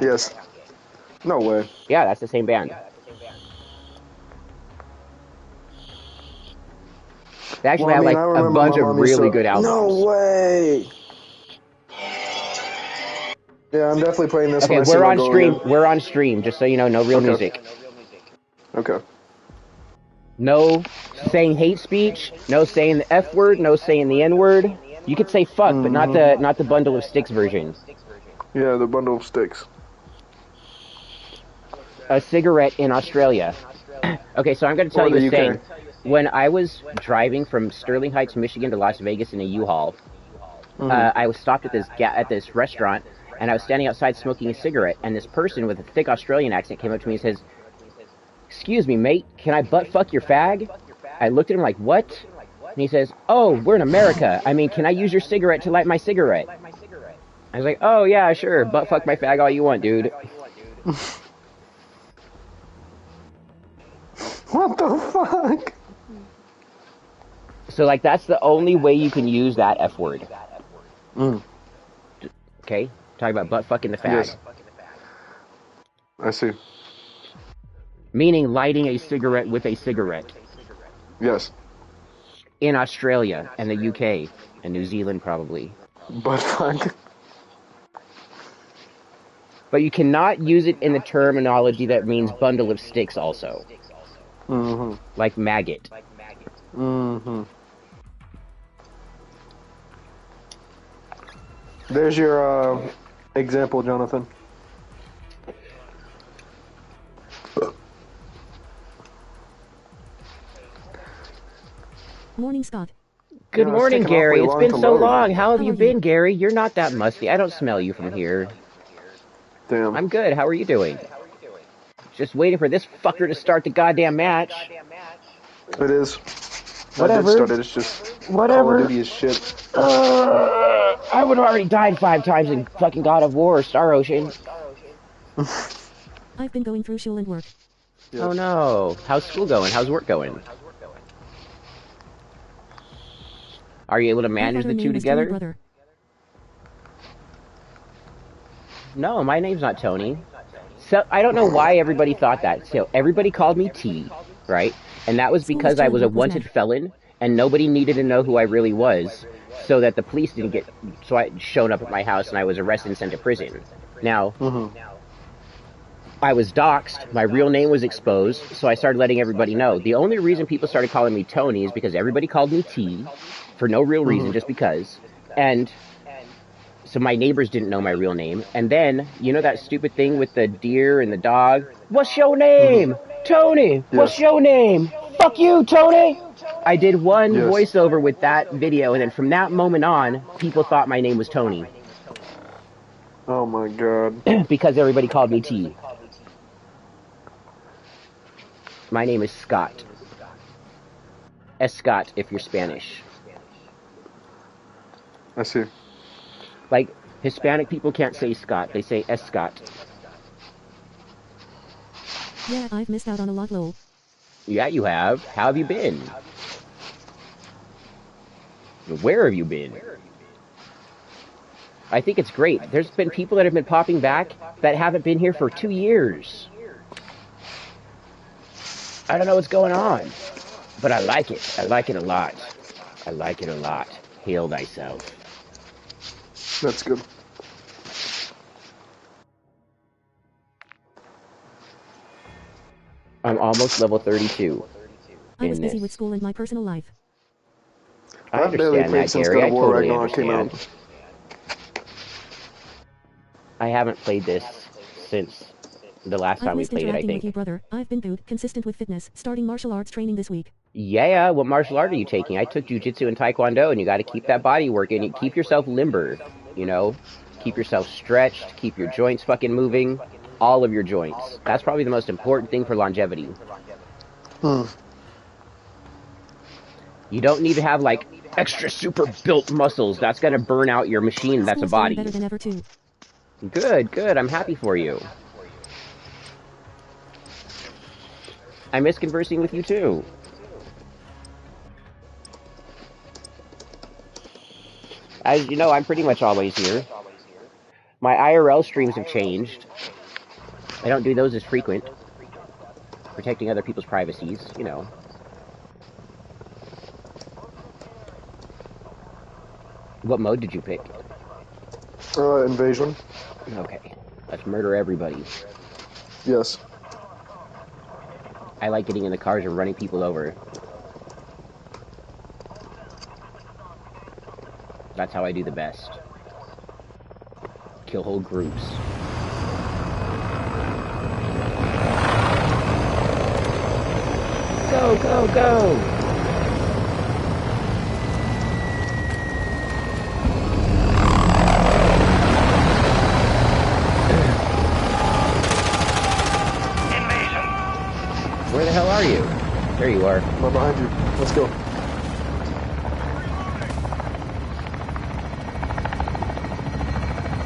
Yes. No way. Yeah, that's the same band. They Well, actually I had mean, like I a remember my bunch mom of used really to. good No albums. way. Yeah, I'm definitely playing this when Okay, I see we're my on girl again. stream. We're on stream, just so you know, no real Okay. music. Okay. No saying hate speech, no saying the F word, no saying the N word. You could say fuck, but Mm-hmm. not the bundle of sticks version. Yeah, the bundle of sticks. A cigarette in Australia. Okay, so I'm going to tell Or you a the UK. saying. When I was driving from Sterling Heights, Michigan to Las Vegas in a U-Haul, Mm-hmm. I was stopped at this restaurant, and I was standing outside smoking a cigarette, and this person with a thick Australian accent came up to me and says, "Excuse me, mate, can I butt fuck your fag?" I looked at him like, "What?" And he says, "Oh, we're in America. I mean, can I use your cigarette to light my cigarette?" I was like, "Oh yeah, sure, butt fuck my fag all you want, dude." What the fuck? So like, that's the only way you can use that F word. Mm. Okay, talking about butt fucking the fag, Yes, I see. meaning lighting a cigarette with a cigarette Yes. in Australia and the UK and New Zealand probably. But fuck. But you cannot use it in the terminology that means bundle of sticks also, Mm-hmm. like maggot. Mm-hmm. There's your example, Jonathan. Morning, Scott. Good Yeah, it's morning, taking awfully Gary. It's long been to so load. long. How have How you are you? been, Gary? You're not that musty. I don't smell you from here. Damn. I'm good. How are you doing? Just waiting for this fucker to start the goddamn match. It is. I did Whatever. start it. It's just Call of Whatever. Duty is shit. I would have already died 5 times in fucking God of War or Star Ocean. I've been going through school and work. Oh Yes. no. How's school going? How's work going? Are you able to I thought manage her the two name was Tony together? Brother. No, my name's not Tony. So I don't know why everybody thought that. So everybody called me T, right? And that was School was because I chill and was a work was wanted mad. felon and nobody needed to know who I really was so that the police didn't get so I showed up at my house and I was arrested and sent to prison. Now, Mm-hmm. I was doxxed, my real name was exposed, so I started letting everybody know. The only reason people started calling me Tony is because everybody called me T for no real reason, Mm-hmm. just because. And so my neighbors didn't know my real name. And then, you know that stupid thing with the deer and the dog? What's your Mm-hmm. name? Tony. What's Yes. your name? Fuck you, Tony. I did one Yes. voiceover with that video, and then from that moment on, people thought my name was Tony Oh my god. because everybody called me T. My name is Scott. Scott if you're Spanish. I see. Like, Hispanic people can't say Scott, they say Scott. Yeah, I've missed out on a lot, lol. Yeah, you have. How have you been? Where have you been? I think it's great. There's been people that have been popping back that haven't been here for 2 years. I don't know what's going on, but I like it. I like it a lot. I like it a lot. Hail thyself. That's good. I'm almost level 32 I was in busy with this. school and my personal life. I I've barely understand played that, since Gary. God I of War totally Ragnarok came out. understand. I haven't played this since the last I've time we missed played it, I interacting with you, think. brother. I've been good, consistent with fitness, starting martial arts training this week. Yeah, what martial art are you taking? I took jujitsu and taekwondo, and you got to keep that body working. You keep yourself limber, you know? Keep yourself stretched, keep your joints fucking moving, all of your joints. That's probably the most important thing for longevity. Hmm. You don't need to have like extra super built muscles. That's going to burn out your machine that's a School's going better body. than ever, too. Good, good. I'm happy for you. I miss conversing with you too. As you know, I'm pretty much always here. My IRL streams have changed. I don't do those as frequent. Protecting other people's privacies, you know. What mode did you pick? Invasion. Okay. Let's murder everybody. Yes. I like getting in the cars and running people over. That's how I do the best. Kill whole groups. Go, go, go! Where the hell are you? There you are. I'm behind you. Let's go.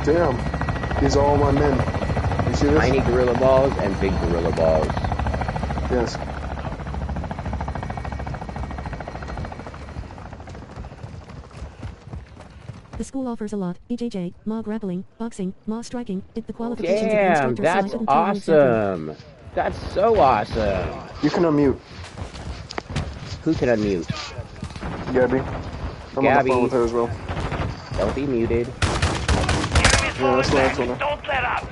Damn. These are all my men. You see this? Tiny gorilla balls and big gorilla balls. Yes. The school offers a lot. BJJ, Ma grappling, boxing, Ma striking. Did the qualifications Damn, of the instructor, so I that's couldn't tell you exactly. awesome. That's so awesome. You can unmute. Who can unmute? Gabby. I'm on the phone with her as well. Don't be muted. Yeah, that's what I told her. Don't let up.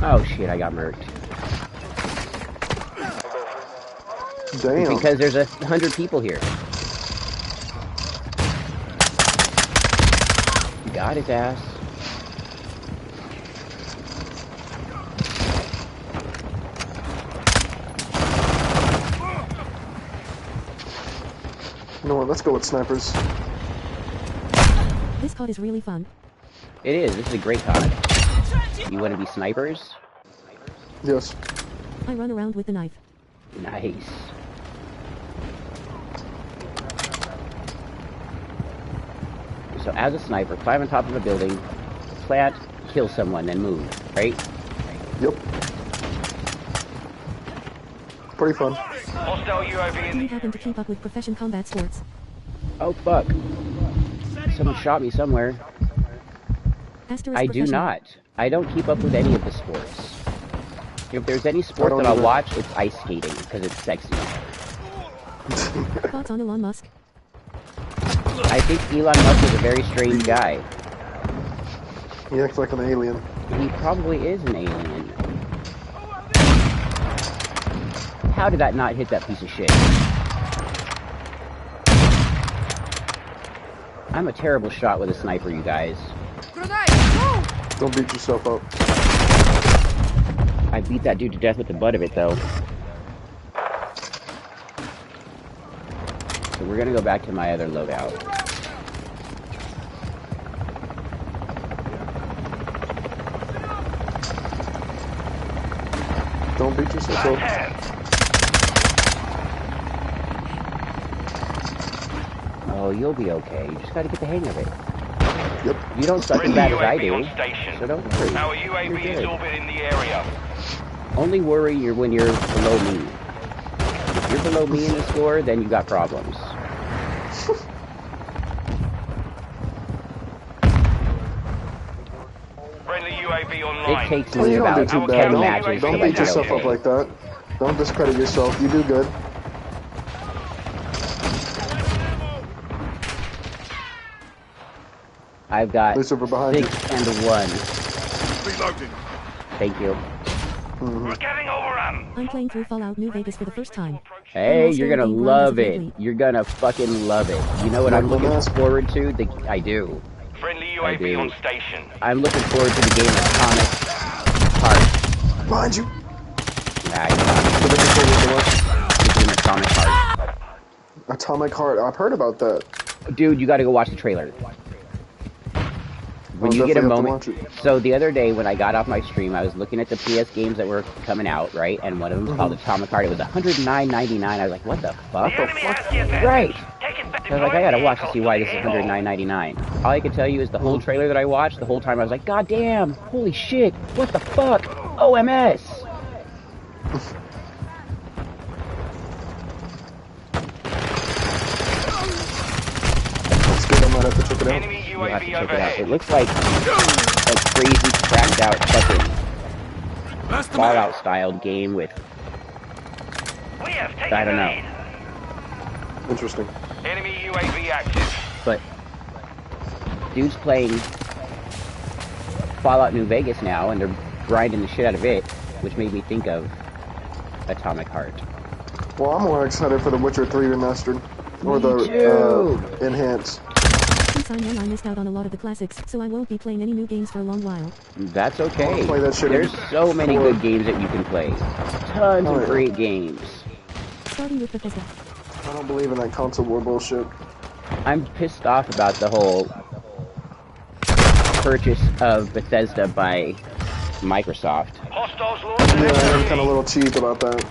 Oh shit, I got murked. Damn. Because there's 100 people here. Got his ass. You know what? Let's go with snipers. This COD is really fun. It is. This is a great COD. You want to be snipers? Yes. I run around with the knife. Nice. So as a sniper, climb on top of a building, plant, kill someone, then move, right? Yep. Pretty fun. Hostile UAV Do in you happen to keep up with profession combat sports? Oh fuck. Someone shot me somewhere. Asterisk I do profession. not. I don't keep up with any of the sports. If there's any sport don't that I'll either. watch, it's ice skating, because it's sexy. Thoughts on Elon Musk? I think Elon Musk is a very strange guy. He acts like an alien. He probably is an alien. How did that not hit that piece of shit? I'm a terrible shot with a sniper, you guys. Don't beat yourself up. I beat that dude to death with the butt of it, though. So we're gonna go back to my other loadout. Don't beat yourself up. Oh, you'll be okay. You just gotta get the hang of it. Yep. You don't suck as Friendly bad as I UAV do, on station. so don't worry. Our You're UAV is good. orbiting the area. Only worry when you're below me. If you're below me in the score, then you got problems. Friendly UAV It online. takes Oh, me you don't do about too 10 bad. matches Don't to beat get yourself okay. up like that. Don't discredit yourself. You do good. I've got Lucifer behind 6 and 1. Reloading. Thank you. We're getting overrun. I'm playing through Fallout New Vegas for the first time. Hey, also you're gonna game love runs it. immediately. You're gonna fucking love it. You know what I'm Like the looking mask? forward to? I do. Friendly I do. UAV on station. I'm looking forward to the game Atomic Heart. Behind you. Nah, it's not. It's an Atomic Heart. Atomic Heart. I've heard about that. Dude, you gotta go watch the trailer. When you get a moment. So the other day when I got off my stream, I was looking at the PS games that were coming out, right? And one of them was called Atomic Heart. It was $109.99. I was like, what the fuck? Right. So I was like, I gotta watch to see why this is $109.99. All I can tell you is the whole trailer that I watched, the whole time I was like, God damn, holy shit, what the fuck? OMS! That's good, I might have to check it out. Enemy You have to UAV check it out. overhead. It looks like a crazy, cracked out fucking Fallout styled game with, We have taken I don't the know. lead. Interesting. Enemy UAV active. But dude's playing Fallout New Vegas now, and they're grinding the shit out of it, which made me think of Atomic Heart. Well, I'm more excited for the Witcher 3 remastered. Or Me too. the enhanced. Since I'm young, I missed out on a lot of the classics, so I won't be playing any new games for a long while. That's okay. Play that shit There's so many before. good games that you can play. Tons Oh, of yeah. great games. Starting with Bethesda. I don't believe in that console war bullshit. I'm pissed off about the whole purchase of Bethesda by Microsoft. Hostiles launching Yeah, I'm SMG. kind of a little cheesed about that.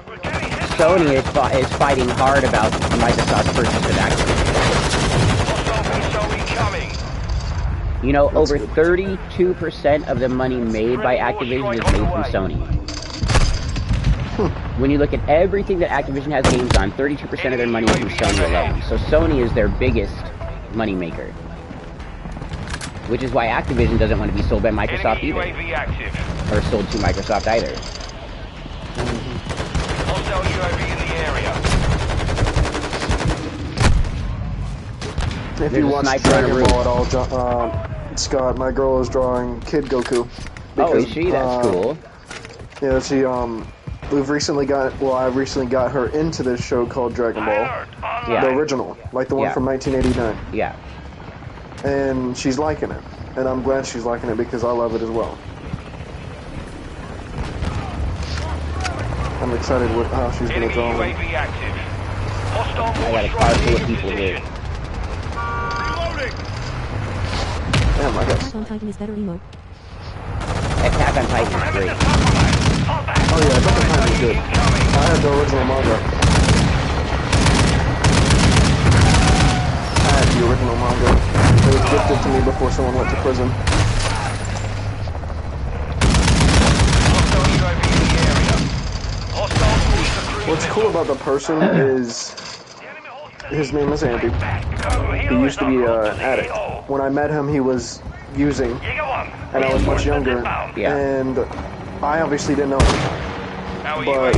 We're getting hit. Sony is fighting hard about Microsoft's purchase of Activision. Hostile missile incoming. You know, over 32% of the money made by Activision is made from Sony. When you look at everything that Activision has games on, 32% of their money is from Sony alone. So Sony is their biggest money maker. Which is why Activision doesn't want to be sold by Microsoft Enemy either. UAV active. Or sold to Microsoft either. Hostile UAV in the area. If There's you a watch sniper on a Dragon roof. Ball at all, Scott, my girl is drawing Kid Goku. Oh, is she? That's cool. Yeah, she, I've recently got her into this show called Dragon Ball. Alert. Online. Yeah. The original, like the one Yeah. from 1989. Yeah. And she's liking it. And I'm glad she's liking it because I love it as well. I'm excited with how she's going to Enemy draw him. UAV active. Hostile I got a mortar car strike full of in people here. position. Reloading. Damn, I guess. Attack on Titan is better emo. Attack on Titan is great. Oh yeah, Attack on Titan is good. I had the original manga. I had the original manga. It was gifted to me before someone went to prison. Hostile UAV in the area. Hostile mortar What's cool about the person is his name is Andy. He used to be an addict. When I met him, he was using, and I was much younger. Yeah. And I obviously didn't know him. But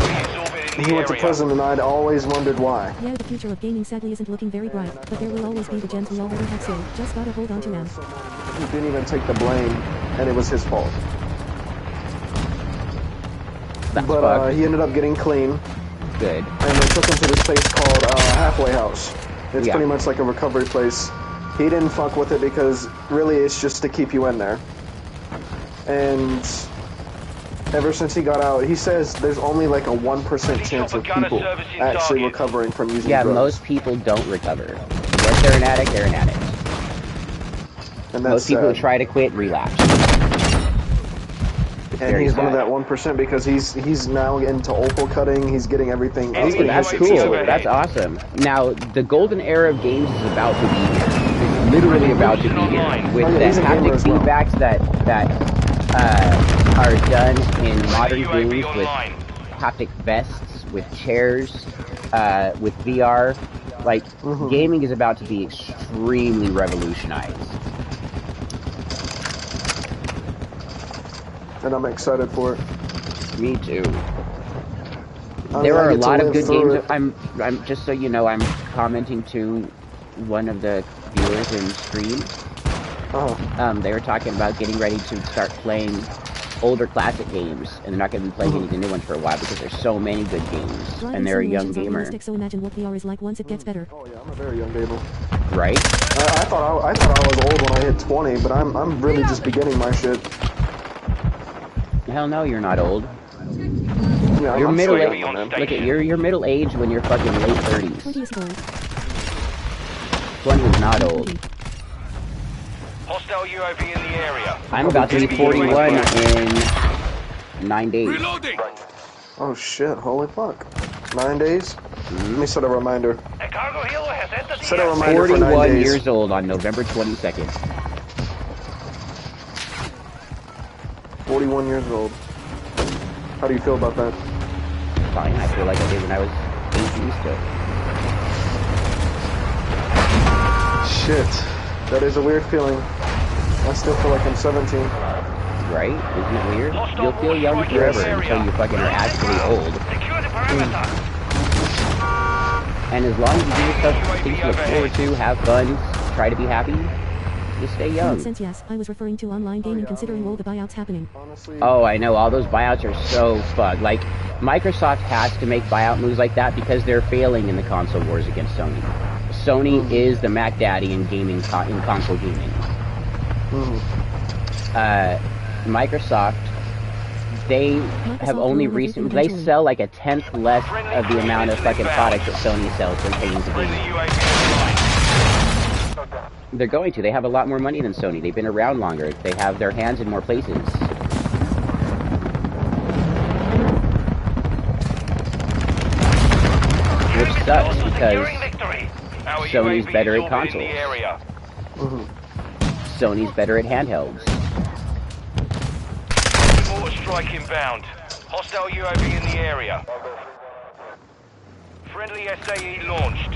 he went to prison, and I'd always wondered why. Yeah, the future of gaming sadly isn't looking very bright, but there will always be the gems we already have, so just gotta hold on to them. He didn't even take the blame, and it was his fault. That's But fucked. he ended up getting clean, Good. and they took him to this place called Halfway House. It's Yeah. pretty much like a recovery place. He didn't fuck with it because really it's just to keep you in there. And ever since he got out, he says there's only like a 1% chance of people actually recovering from using Yeah, drugs. most people don't recover. Once they're an addict, they're an addict. And Most that's people who sad. try to quit relapse. It's And very he's one of sad. that 1% because he's now into opal cutting. He's getting everything. He's Oh, getting that's his cool. shit situated. That's awesome. Now, the golden era of games is about to be here. It's literally about to be here. With Oh, yeah, the he's a gamer haptic as well. feedbacks that are done in modern games with haptic vests, with chairs, with VR. Like, gaming is about to be extremely revolutionized. And I'm excited for it. Me too. I There mean, I are a get to lot of live good through games. it. I'm just so you know, I'm commenting to one of the viewers in stream. They were talking about getting ready to start playing older classic games, and they're not going to be playing any of the new ones for a while because there's so many good games, Driving and they're a young simulations are gamer, realistic, so imagine what VR is like once it gets better. Oh yeah, I'm a very young gamer. right? I thought I was old when I hit 20, but I'm really just beginning my shit. Hell no, you're not old. Yeah, You're I'm middle straight age. up, man. Look at you're middle age when you're fucking late 30s. 20 is old. 20 is not old. Hostile UAV in the area. I'm about to be 41 in 9 days. Reloading. Oh shit, holy fuck. 9 days? Let me set a reminder. A cargo helo has entered the Set a airspace. reminder for 9 41 days. years old on November 22nd. 41 years old. How do you feel about that? Fine, I feel like I did when I was 18 still. Shit. That is a weird feeling. I still feel like I'm 17. Right? Isn't it weird? You'll feel young forever until you fucking are actually old. Secure the perimeter. And as long as you do the stuff, things you look forward to, have fun, try to be happy, you stay young. Makes sense, yes. I was referring to online gaming considering all the buyouts happening. Honestly, Oh, I know, all those buyouts are so fucked. Like, Microsoft has to make buyout moves like that because they're failing in the console wars against Sony. Sony is the Mac Daddy in gaming, in console gaming. Microsoft, they have only recently, they sell like a tenth less of the amount of fucking products that Sony sells pertaining to Friendly gaming. UAV online. They're going to. They have a lot more money than Sony. They've been around longer. They have their hands in more places. Which sucks because Sony's better at consoles. Sony's better at handhelds. Mortar strike inbound. Hostile UAV in the area. Friendly SAE launched.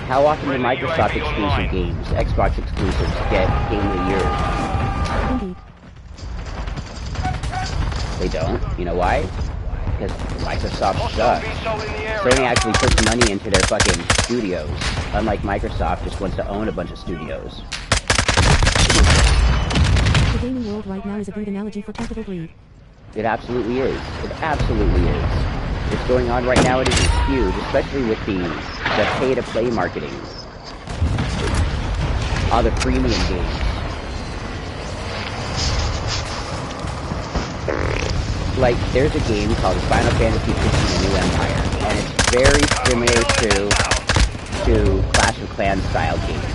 How often do Friendly Microsoft UAV exclusive online. games, Xbox exclusives, get Game of the Year? Indeed. They don't. You know why? Because Microsoft Hostile sucks. VSOL in the Sony area. actually puts money into their fucking studios, unlike Microsoft just wants to own a bunch of studios. The gaming world right now is a good analogy for capital greed. It absolutely is. It absolutely is. What's going on right now, it is huge, especially with the pay-to-play marketing. All the freemium games. Like, there's a game called Final Fantasy 15: A New Empire, and it's very similar to Clash of Clans style games.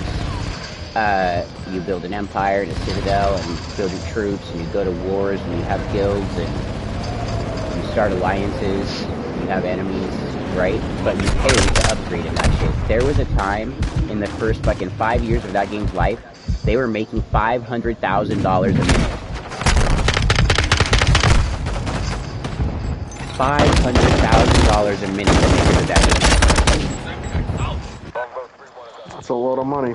You build an empire and a citadel, and you build your troops, and you go to wars, and you have guilds, and you start alliances, you have enemies, right? But you pay to upgrade in that shit. There was a time, in the first fucking 5 years of that game's life, they were making $500,000 a minute. $500,000 a minute to make it that that's a lot of money.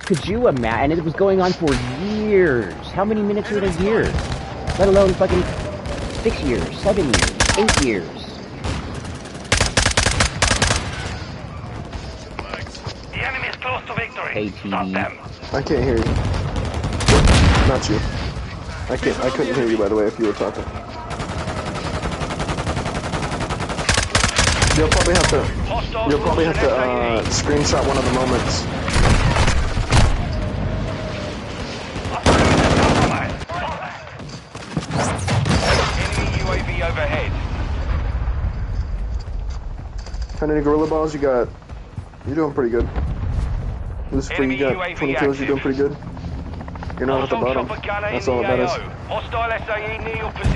Could you imagine? And it was going on for years. How many minutes are in a year? Let alone fucking 6 years, 7 years, 8 years. The enemy is close to victory. Hey, Stop TV. them. I can't hear you. Not you. I couldn't hear you, by the way, if you were talking. You'll probably have to screenshot one of the moments. Enemy UAV overhead. How many gorilla balls you got? You're doing pretty good. Lucifer, you got 20 kills, you're doing pretty good. You're not at the bottom. That's all that matters. Hostile SAE near your position.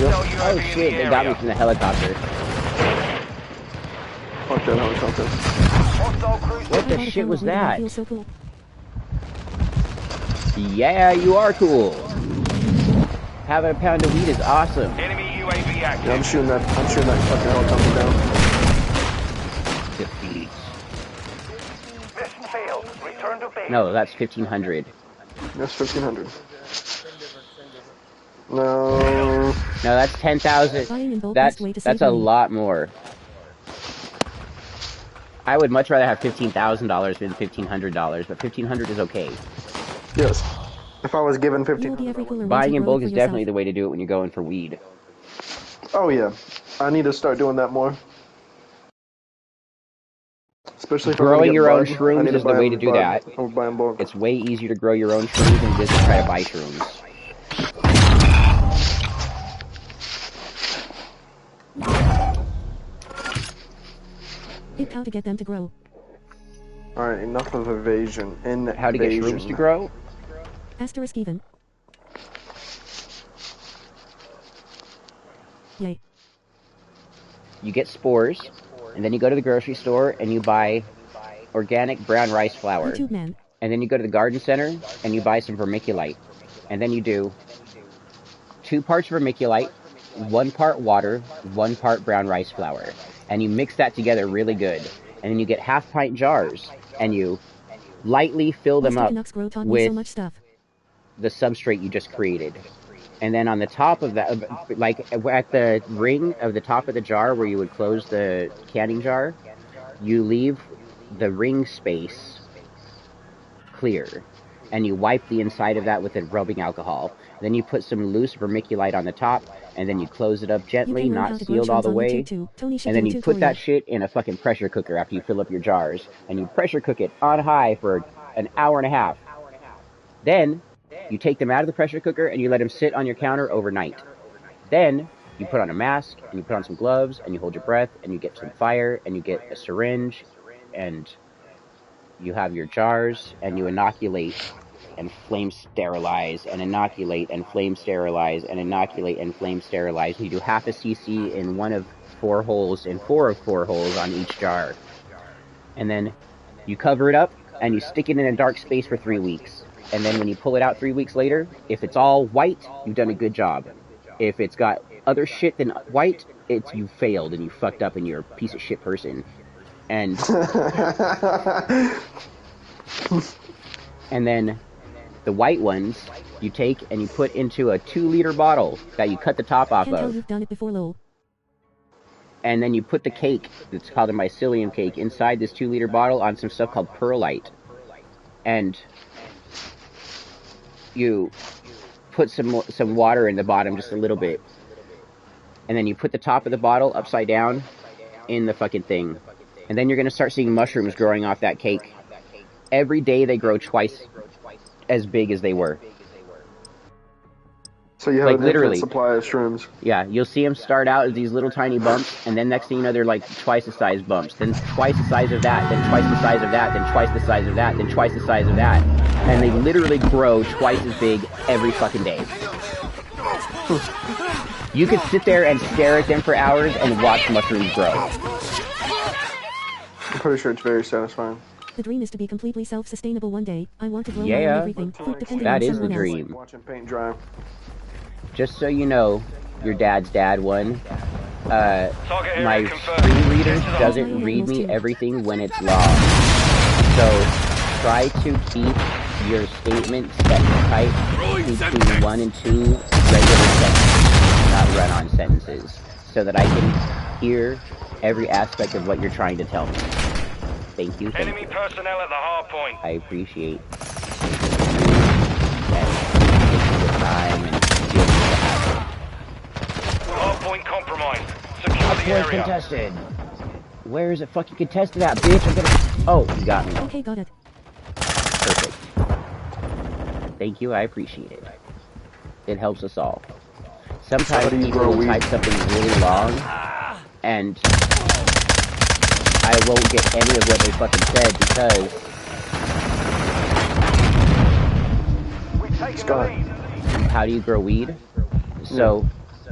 Yep. Hostile Oh UAV in shit, the they got me area. from the helicopter. Fuck that helicopter. Hostile cruise What the I shit was found a that? feels so cool. Yeah, you are cool. Having a pound of weed is awesome. Enemy UAV active. Yeah, I'm shooting that fucking helicopter down. Defeat. Mission failed. Return to base. No, that's 1,500. That's 1,500. No. No, that's 10,000. Buying in bulk That's best way to save a money. lot more. I would much rather have $15,000 than $1,500, but $1,500 is okay. Yes. If I was given You will be 1,500. every cooler once Buying you in grow it bulk for is yourself. definitely the way to do it when you're going for weed. Oh yeah. I need to start doing that more. Especially if I'm gonna Growing get your own bud, I shrooms need is the buy way them to do bud. that. I would buy in bulk. It's way easier to grow your own shrooms than it is to try to buy shrooms. It's how to get them to grow. Alright, enough of evasion. How to get shrooms to grow? Asterisk even. Yay. You get spores, and then you go to the grocery store and you buy organic brown rice flour. YouTube man. And then you go to the garden center and you buy some vermiculite. And then you do 2 parts vermiculite, 1 part water, 1 part brown rice flour. And you mix that together really good. And then you get half-pint jars, and you lightly fill them up with the substrate you just created. And then on the top of that, like at the ring of the top of the jar where you would close the canning jar, you leave the ring space clear. And you wipe the inside of that with a rubbing alcohol. Then you put some loose vermiculite on the top, and then you close it up gently, not sealed all the way. And then you put that shit in a fucking pressure cooker after you fill up your jars. And you pressure cook it on high for an hour and a half. Then you take them out of the pressure cooker and you let them sit on your counter overnight. Then you put on a mask, and you put on some gloves, and you hold your breath, and you get some fire, and you get a syringe, and you have your jars, and you inoculate and flame sterilize, and inoculate and flame sterilize, and inoculate and flame sterilize. You do half a cc in 1 of 4 holes, and 4 of 4 holes on each jar. And then you cover it up, and you stick it in a dark space for 3 weeks. And then when you pull it out 3 weeks later, if it's all white, you've done a good job. If it's got other shit than white, you failed, and you fucked up, and you're a piece of shit person. And and then the white ones you take and you put into a 2-liter bottle that you cut the top off Can't tell of. you've done it before, lol. And then you put the cake, it's called a mycelium cake, inside this 2-liter bottle on some stuff called perlite. And you put some water in the bottom, just a little bit. And then you put the top of the bottle upside down in the fucking thing. And then you're going to start seeing mushrooms growing off that cake. Every day they grow twice as big as they were. So you have like an literally infinite supply of shrooms. Yeah, you'll see them start out as these little tiny bumps, and then next thing you know, they're like twice the size bumps. Then twice the size of that, then twice the size of that, then twice the size of that, then twice the size of that. And they literally grow twice as big every fucking day. You could sit there and stare at them for hours and watch mushrooms grow. I'm pretty sure it's very satisfying. The dream is to be completely self-sustainable one day. I want to grow my own everything. Food depending that on is the someone dream. else. Watching paint dry. Just so you know, your dad's dad one. My screen reader doesn't read me everything when it's long. So try to keep your statements set tight between 1 and 2 regular sentences, not run-on sentences, so that I can hear every aspect of what you're trying to tell me. Thank you. Thank Enemy personnel at the hard point. I appreciate taking the time and dealing with the hassle. Hard point compromised. Secure the Hard area. point contested. Where is it fucking contested at, bitch? I'm gonna... Oh, you got me. Okay, got it. Perfect. Thank you, I appreciate it. It helps us all. Sometimes people will type something really long, and I won't get any of what they fucking said because... Scott. How do you grow weed? So,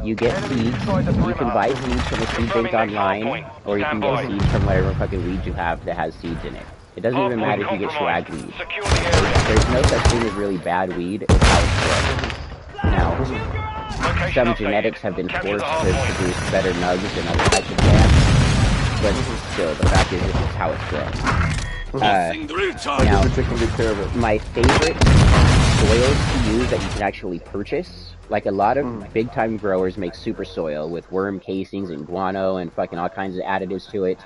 you get seeds, you can buy seeds from a seed bank online, or you can get seeds from whatever fucking weed you have that has seeds in it. It doesn't even matter if you get swag weed. There's no such thing as really bad weed, it's how it's grown. Now, some genetics have been forced to produce better nugs and other types of plants, but still, the fact is, this is how it's grown. Now, my favorite soils to use that you can actually purchase, like a lot of big-time growers make super soil with worm casings and guano and fucking all kinds of additives to it.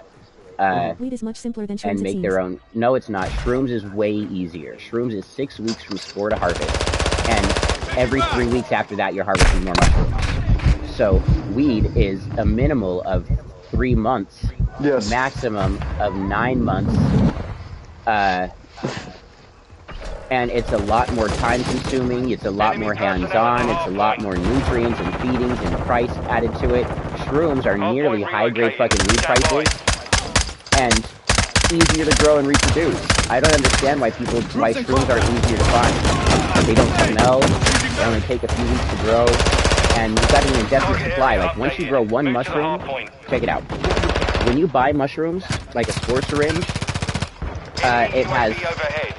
Weed is much simpler than shrooms, and make their own. No, it's not. Shrooms is way easier. Shrooms is 6 weeks from spore to harvest, and every 3 weeks after that, you're harvesting more mushrooms. So, weed is a minimal of 3 months, maximum of 9 months, and it's a lot more time-consuming. It's a lot more hands-on. It's a lot more nutrients and feedings and price added to it. Shrooms are nearly high-grade fucking weed prices. And easier to grow and reproduce. I don't understand why shrooms are easier to find. They don't smell, they only take a few weeks to grow, and you've got an indefinite supply. Like, once you grow one mushroom, check it out. When you buy mushrooms, like a spore syringe, it has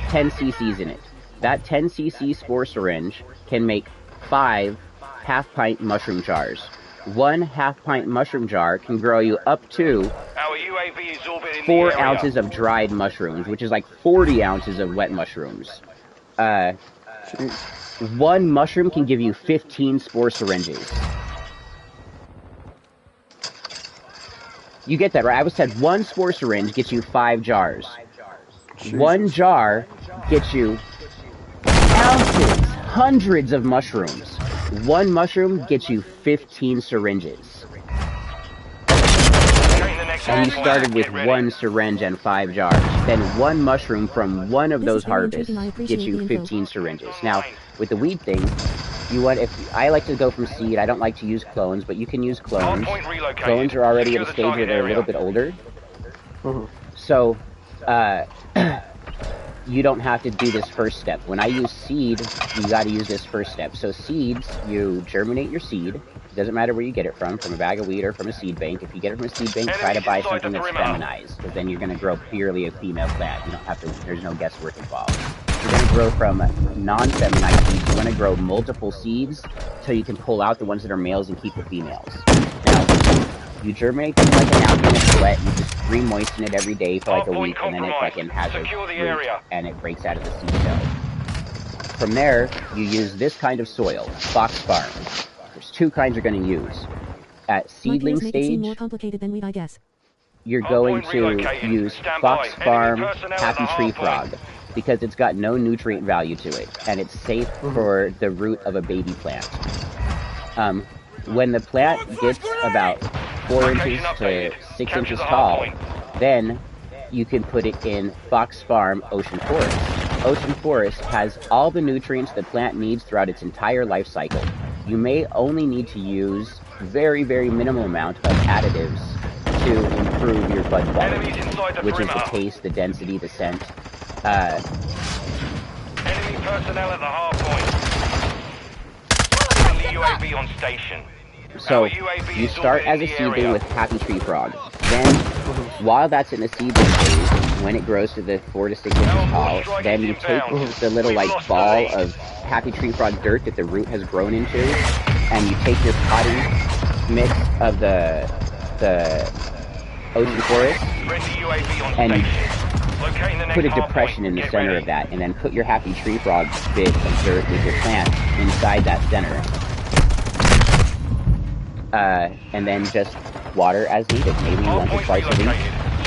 10 cc's in it. That 10 cc spore syringe can make 5 half-pint mushroom jars. One half-pint mushroom jar can grow you up to 4 ounces of dried mushrooms, which is like 40 ounces of wet mushrooms. One mushroom can give you 15 spore syringes. You get that, right? I was said one spore syringe gets you 5 jars. Jesus. One jar gets you ounces, hundreds of mushrooms. One mushroom gets you 15 syringes. And you started with 1 syringe and 5 jars. Then one mushroom from one of those harvests gets you 15 syringes. Now, with the weed thing, I like to go from seed. I don't like to use clones, but you can use clones. Clones are already at a stage where they're a little bit older. So, you don't have to do this first step. When I use seed, you gotta use this first step. So seeds, you germinate your seed. It doesn't matter where you get it from a bag of weed or from a seed bank. If you get it from a seed bank, try to buy something that's feminized, because then you're gonna grow purely a female plant. You don't have to, there's no guesswork involved. You're gonna grow from non-feminized seeds. You wanna grow multiple seeds till you can pull out the ones that are males and keep the females. Now, you germinate them like an organic sweat, you just re-moisten it every day for like a week, and then it fucking has a root, and it breaks out of the seed cell. From there, you use this kind of soil, Fox Farm. There's 2 kinds you're going to use. At seedling stage, more complicated than weed, I guess. You're going to use Fox Farm Happy Tree Frog, because it's got no nutrient value to it, and it's safe for the root of a baby plant. When the plant gets about 4 inches to 6 inches tall, then you can put it in Fox Farm Ocean Forest. Ocean Forest has all the nutrients the plant needs throughout its entire life cycle. You may only need to use very, very minimal amount of additives to improve your bud quality, which is the taste, the density, the scent. Enemy personnel at the hard point. Friendly UAV on station. So, you start as a seedling with Happy Tree Frog. Then, while that's in the seedling phase, when it grows to the 4 to 6 inches tall, then you take the little, like, ball of Happy Tree Frog dirt that the root has grown into, and you take your potting mix of the Ocean Forest, and you put a depression in the center of that, and then put your Happy Tree Frog bit of dirt with your plant inside that center. And then just water as needed, maybe once or twice a week. Make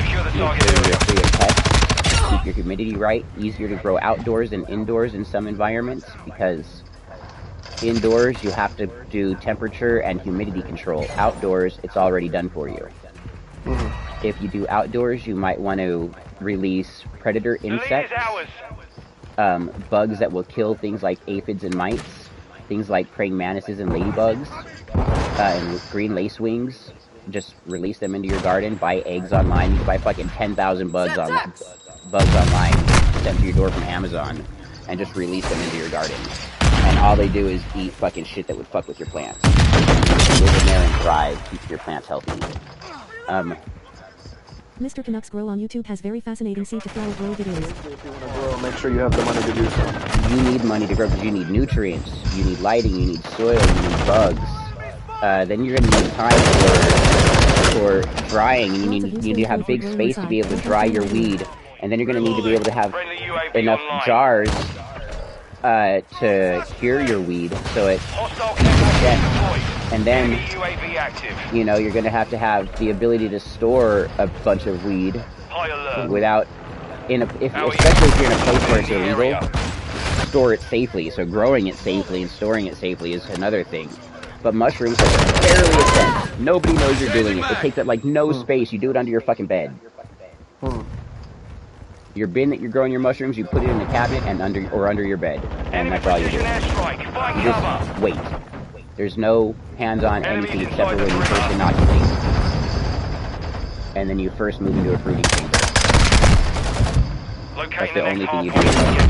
sure you're free of pests, keep your humidity right. Easier to grow outdoors than indoors in some environments, because indoors you have to do temperature and humidity control. Outdoors, it's already done for you. If you do outdoors, you might want to release predator insects, bugs that will kill things like aphids and mites, things like praying mantises and ladybugs, and green lacewings. Just release them into your garden. Buy eggs online. You can buy fucking 10,000 bugs online, sent to your door from Amazon, and just release them into your garden. And all they do is eat fucking shit that would fuck with your plants. Live in there and thrive, keep your plants healthy. Mr. Canucks Grow on YouTube has very fascinating seed to flower grow videos. If you want to grow, make sure you have the money to do so. You need money to grow because you need nutrients, you need lighting, you need soil, you need bugs. Then you're going to need time for drying. You need to have big space to be able to dry your weed. And then you're going to need to be able to have enough jars to cure your weed so it and then you know you're going to have the ability to store a bunch of weed without especially if you're in a place where it's illegal. Store it safely. So growing it safely and storing it safely is another thing. But mushrooms are barely a cent. Nobody knows you're doing it. It takes up like no space. You do it under your fucking bed. Your bin that you're growing your mushrooms, you put it in the cabinet and under your bed, and that's all you do. You just wait. There's no hands-on anything except for when you first inoculate, and then you first move into a fruiting chamber. That's Locating the the only next thing you hard do. point. Get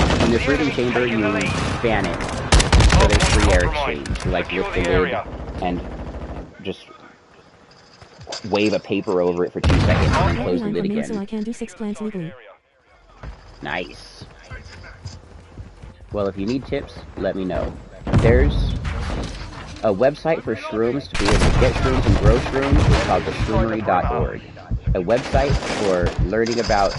ready. In the fruiting chamber, you fan it. So there's free air exchange. You like lift the lid and just wave a paper over it for 2 seconds and then close the lid again. So I can do 6 plants legally. Nice. Well, if you need tips, let me know. There's a website for shrooms to be able to get shrooms and grow shrooms. It's called theshroomery.org. A website for learning about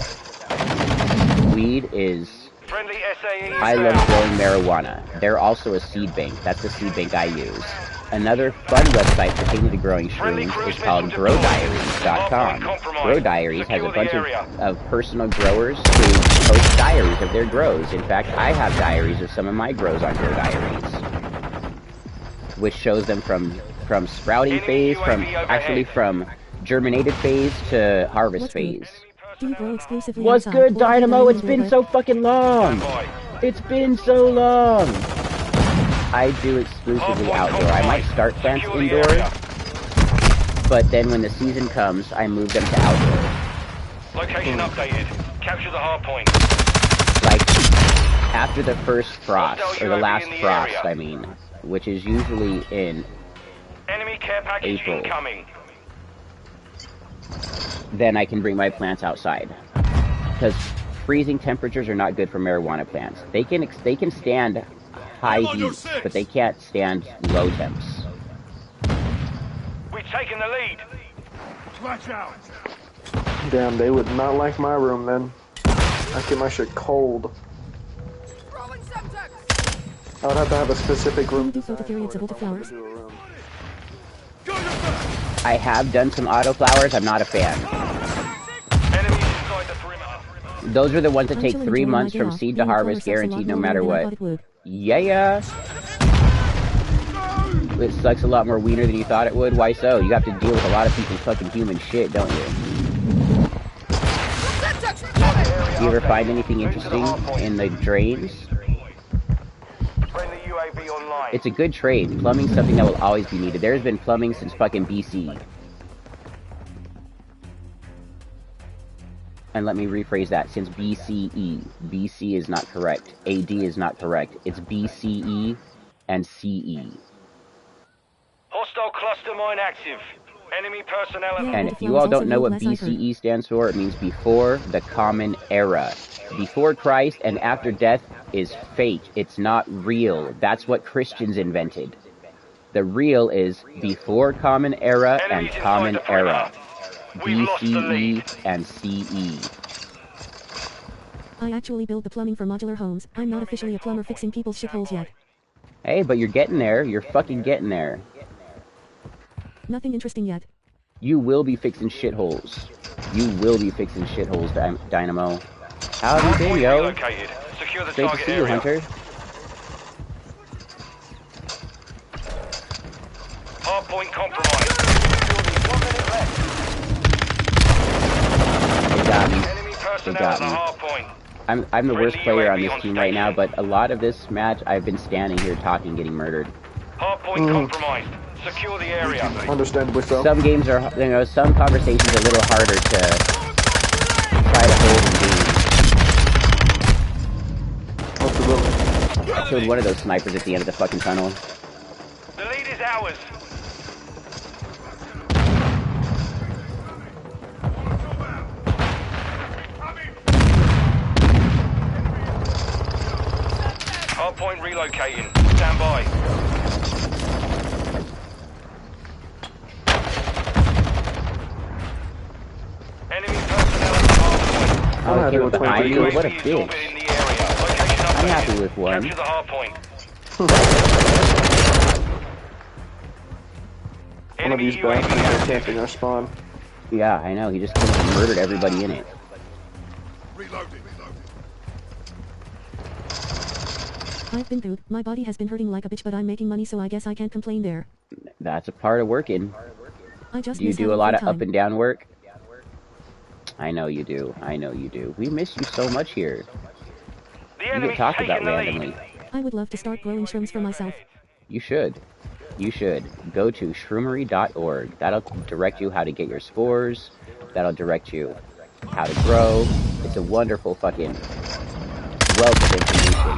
weed is Friendly SAE I Love inbound. Growing Marijuana. They're also a seed bank. That's the seed bank I use. Another fun website pertaining to growing shrooms is called growdiaries.com. Grow Diaries has a bunch of personal growers who post diaries of their grows. In fact, I have diaries of some of my grows on Grow Diaries, which shows them from sprouting phase, from germinated phase to harvest phase. Do you grow exclusively What's outside, good, or are you Dynamo? an It's been indoor so fucking long! It's been so long! I do exclusively outdoor. I might start plants indoor, but then when the season comes, I move them to outdoor. Location updated. Capture the hard point. Like, after the first frost, or the last frost, I mean, which is usually in Enemy care package April. incoming. Then I can bring my plants outside. Because freezing temperatures are not good for marijuana plants. They can stand high heat, but they can't stand low temps. We've taken the lead. Watch out! Damn, they would not like my room then. I get my shit cold. I would have to have a specific room. do photoperiod to flowers? I have done some autoflowers. I'm not a fan. Enemies inside the perimeter. Those are the ones that I'm take chilling 3 enjoying my months day from off. seed to Being harvest, color sucks a lot guaranteed no more matter than I what. thought it would. Yeah. It sucks a lot more wiener than you thought it would. Why so? You have to deal with a lot of people's fucking human shit, don't you? You ever find anything interesting in the drains? Friendly UAV online. It's a good trade. Plumbing's something that will always be needed. There's been plumbing since fucking BC. And let me rephrase that, since BCE. BC is not correct. AD is not correct. It's BCE and CE. Hostile cluster mine active. Enemy personnel at And if you all don't know what BCE stands for, it means before the common era. Before Christ and after death is fake. It's not real. That's what Christians invented. The real is before common era and common era. BCE and CE. I actually build the plumbing for modular homes. I'm not officially a plumber fixing people's shitholes yet. Hey, but you're getting there. You're fucking getting there. Nothing interesting yet. You will be fixing shitholes. You will be fixing shitholes, Dynamo. How have you been, yo? Relocated. Secure the Great to target see you, area. Hunter. Hard point compromised. 1 minute left. They got me. Enemy personnel got at the me. hard point. I'm the worst Friendly player on UAV this on team right now, station. but a lot of this match, I've been standing here talking, getting murdered. Hard point compromised. Secure the area. Understandably so. Some games are, some conversations are a little harder to try to hold and Absolutely. do. I killed one of those snipers at the end of the fucking tunnel. The lead is ours. Hard point relocating. Stand by. Enemy personnel at the hard point. Oh, happy he with was behind you? UAV. What a UAV is bitch. orbiting the area. Location I'm updated. happy with one. Capture the hard point. One of Enemy these UAV bastards are active. camping our spawn. Yeah, I know. He just killed and murdered everybody in it. Reloading. I've been through. My body has been hurting like a bitch, but I'm making money, so I guess I can't complain there. That's a part of working. I just Do you miss do a having lot free of time. up and down work? I know you do. I know you do. We miss you so much here. The You enemy's get talked about taking the lead. randomly. I would love to start growing shrooms for myself. You should. You should. Go to shroomery.org. That'll direct you how to get your spores. That'll direct you how to grow. It's a wonderful fucking wealth of information.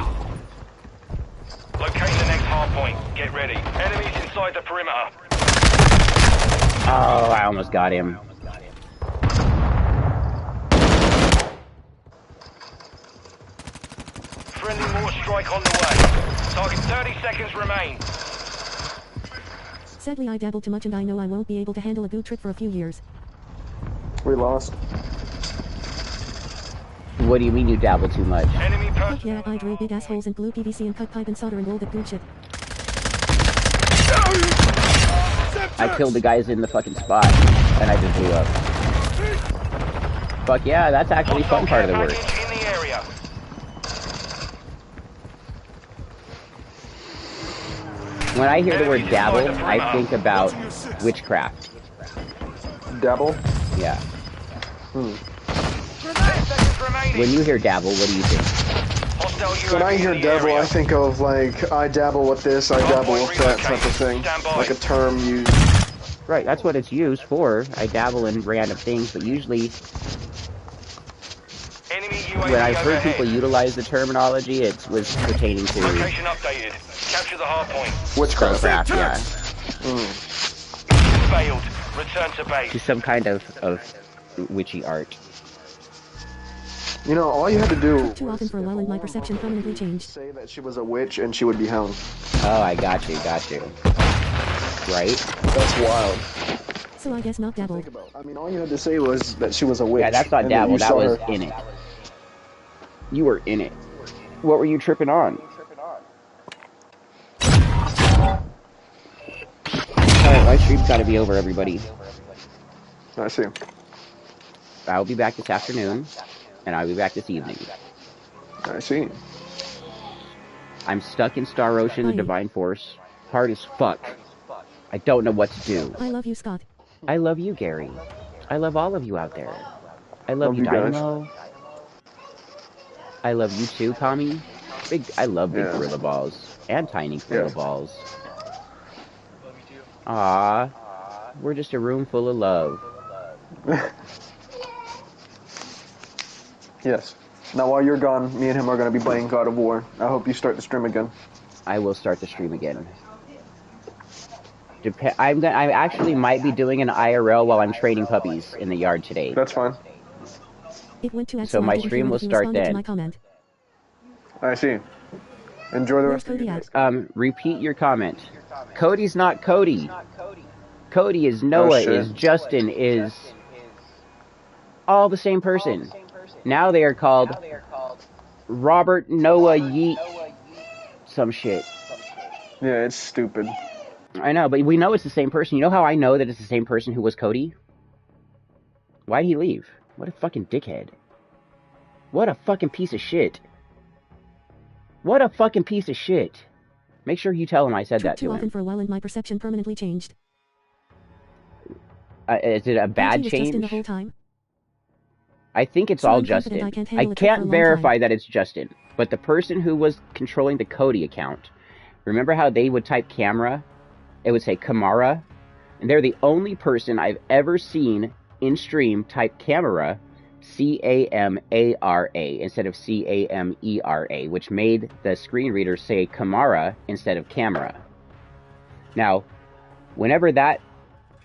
Locate the next hard point. Get ready. Enemies inside the perimeter. Oh, I almost got him. Friendly mortar strike on the way. Target 30 seconds remain. Sadly, I dabbled too much and I know I won't be able to handle a goo trip for a few years. We lost. What do you mean you dabble too much? Enemy Fuck yeah, I drill big assholes and glue PVC and cut pipe and solder and all that good shit. I killed the guys in the fucking spot, and I just blew up. Fuck yeah, that's actually fun part of the work. In the area. When I hear the word dabble, I think about witchcraft. Dabble? Yeah. 10 seconds remaining. When you hear dabble, what do you think? Hostile UAV When I hear in the dabble, area. I think of like, I dabble with this, I dabble with that type of thing. Stand by. Like a term used. Right, that's what it's used for. I dabble in random things, but usually Enemy UAV when I've heard overhead. people utilize the terminology, it was pertaining to Location updated. Capture the hard point. Witchcraft. spellcraft, yeah. Failed. Return to base. To some kind of witchy art. You know, all you had to do Too often for a while and my perception permanently changed. say that she was a witch and she would be hung. Oh, I got you. Right? That's wild. So I guess not dabble. I mean, all you had to say was that she was a witch. Yeah, that's not and that dabble, you that saw was her. in it. You were in it. What were you tripping on? Alright, my stream's gotta be over, everybody. I see. I'll be back this afternoon, and I'll be back this evening. I see. I'm stuck in Star Ocean, the Divine Force. Hard as fuck. I don't know what to do. I love you, Scott. I love you, Gary. I love all of you out there. I love you, you guys. Dynamo. I love you too, Kami. I love big Yeah. gorilla balls. And tiny gorilla Yeah. balls. Aww. We're just a room full of love. Yes. Now, while you're gone, me and him are going to be playing God of War. I hope you start the stream again. I will start the stream again. I actually might be doing an IRL while I'm training puppies in the yard today. That's fine. It went to So I my didn't stream hear will if you start responded to then. my comment. I see. Enjoy the Where's rest of Cody your at? day. Repeat your comment. Cody's not Cody. Cody is Noah, shit. is Justin, is all the same person. Now they are called Robert Noah Yeet some shit. Yeah, it's stupid. I know, but we know it's the same person. You know how I know that it's the same person who was Cody? Why'd he leave? What a fucking dickhead. What a fucking piece of shit. What a fucking piece of shit. Make sure you tell him I said that Too to often him. for a while and my perception permanently changed. Is it a bad was Justin the whole change? time. I think it's So all I'm confident Justin. I can't I handle it for a can't long verify time. that it's Justin, but the person who was controlling the Cody account, remember how they would type camera? It would say Kamara, and they're the only person I've ever seen in stream type camera, C-A-M-A-R-A, instead of C-A-M-E-R-A, which made the screen reader say Kamara instead of camera. Now, whenever that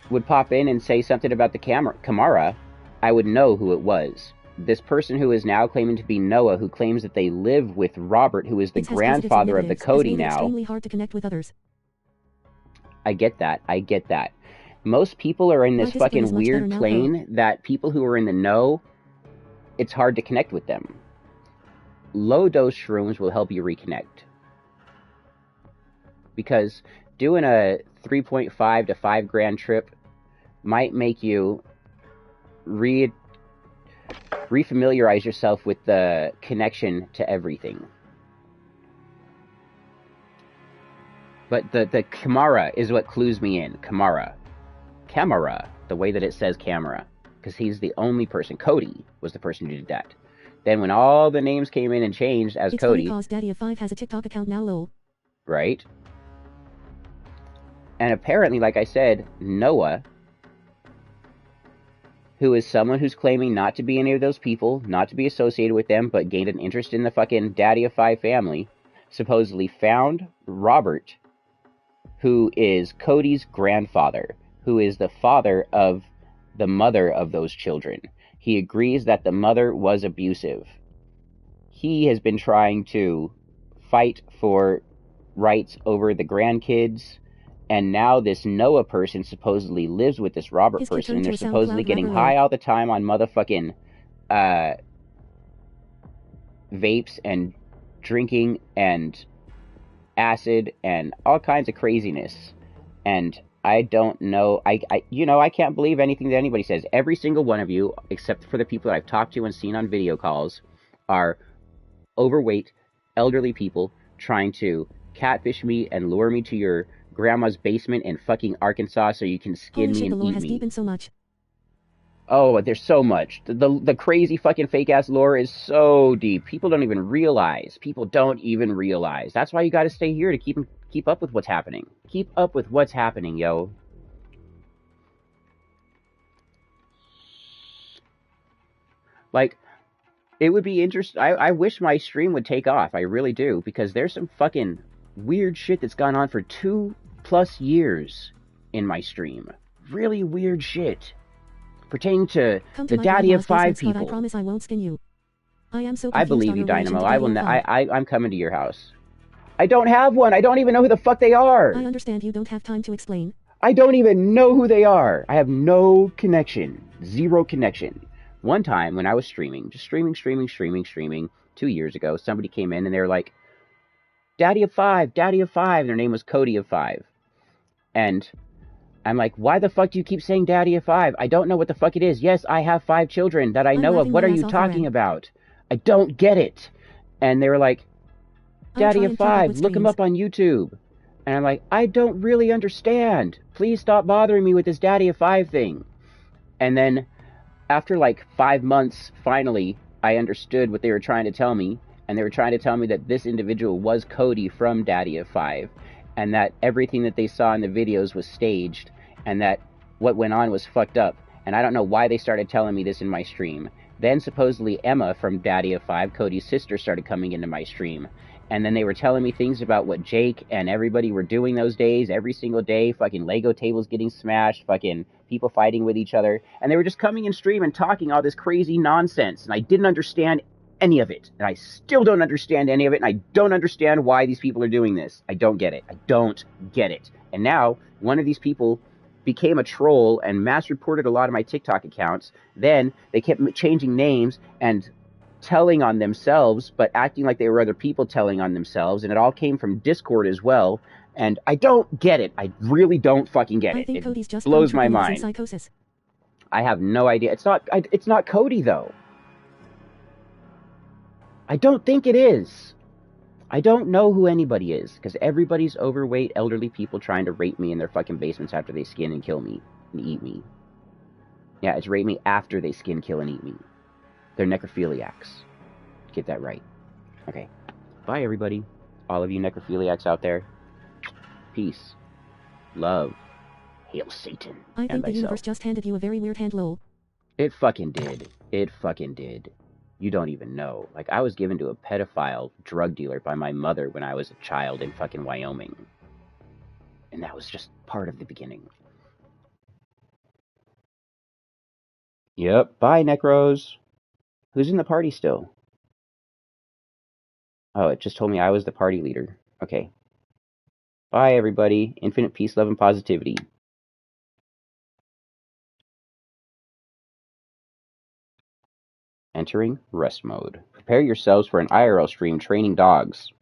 would pop in and say something about the Kamara, I would know who it was. This person who is now claiming to be Noah, who claims that they live with Robert, who is the It has positives and grandfather of the negatives. It's Cody made it now. extremely hard to connect with others. I get that. Most people are in My this discipline fucking is much weird better now, plane that people who are in the know, it's hard to connect with them. Low dose shrooms will help you reconnect. Because doing a 3.5 to 5 grand trip might make you refamiliarize yourself with the connection to everything. But the Kamara is what clues me in. Kamara, the way that it says camera. Because he's the only person. Cody was the person who did that. Then when all the names came in and changed as It's Cody, funny cause Daddy of 5 has a TikTok account now, lol. right? And apparently, like I said, Noah who is someone who's claiming not to be any of those people, not to be associated with them, but gained an interest in the fucking Daddy of Five family, supposedly found Robert, who is Cody's grandfather, who is the father of the mother of those children. He agrees that the mother was abusive. He has been trying to fight for rights over the grandkids, and now this Noah person supposedly lives with this Robert His kid person, turned and they're to a supposedly SoundCloud getting rapper high lol. all the time on motherfucking vapes and drinking and acid and all kinds of craziness. And I don't know, I can't believe anything that anybody says. Every single one of you, except for the people that I've talked to and seen on video calls, are overweight, elderly people trying to catfish me and lure me to your grandma's basement in fucking Arkansas so you can skin Holy me shit, the and lore eat has me. deepened so much. Oh, there's so much. The crazy fucking fake ass lore is so deep. People don't even realize. That's why you got to stay here to keep up with what's happening. Keep up with what's happening, yo. Like, it would be interesting. I wish my stream would take off. I really do, because there's some fucking weird shit that's gone on for 2+ years in my stream. Really weird shit pertaining to Come to the my Daddy of grandma's Five basement, Scott, people. I promise I won't skin you. I am so I confused believe on you, your relation Dynamo. to I Daddy will. of Five. I'm coming to your house. I don't have one. I don't even know who the fuck they are. I understand you don't have time to explain. I don't even know who they are. I have no connection. Zero connection. One time when I was streaming, just streaming 2 years ago, somebody came in and they were like, Daddy of Five. Their name was Cody of Five. And I'm like, why the fuck do you keep saying Daddy of Five? I don't know what the fuck it is. Yes, I have 5 children that I know of. What are you talking about? I don't get it. And they were like, Daddy of Five, look him up on YouTube. And I'm like, I don't really understand. Please stop bothering me with this Daddy of Five thing. And then after like 5 months, finally, I understood what they were trying to tell me. And they were trying to tell me that this individual was Cody from Daddy of Five. And that everything that they saw in the videos was staged. And that what went on was fucked up. And I don't know why they started telling me this in my stream. Then supposedly Emma from Daddy of Five, Cody's sister, started coming into my stream. And then they were telling me things about what Jake and everybody were doing those days, every single day, fucking Lego tables getting smashed, fucking people fighting with each other. And they were just coming in stream and talking all this crazy nonsense. And I didn't understand any of it. And I still don't understand any of it. And I don't understand why these people are doing this. I don't get it. I don't get it. And now, one of these people became a troll and mass reported a lot of my TikTok accounts. Then they kept changing names and telling on themselves, but acting like they were other people telling on themselves, and it all came from Discord as well. And I don't get it. I really don't fucking get it. I think It Cody's just blows my in mind. psychosis. I have no idea. It's not Cody though. I don't think it is. I don't know who anybody is, because everybody's overweight, elderly people trying to rape me in their fucking basements after they skin and kill me and eat me. Yeah, it's rape me after they skin, kill, and eat me. They're necrophiliacs. Get that right. Okay. Bye, everybody. All of you necrophiliacs out there. Peace. Love. Hail Satan. I think the universe just handed you a very weird hand, lol. It fucking did. It fucking did. You don't even know. Like, I was given to a pedophile drug dealer by my mother when I was a child in fucking Wyoming. And that was just part of the beginning. Yep. Bye, Necros. Who's in the party still? Oh, it just told me I was the party leader. Okay. Bye, everybody. Infinite peace, love, and positivity. Entering rest mode. Prepare yourselves for an IRL stream training dogs.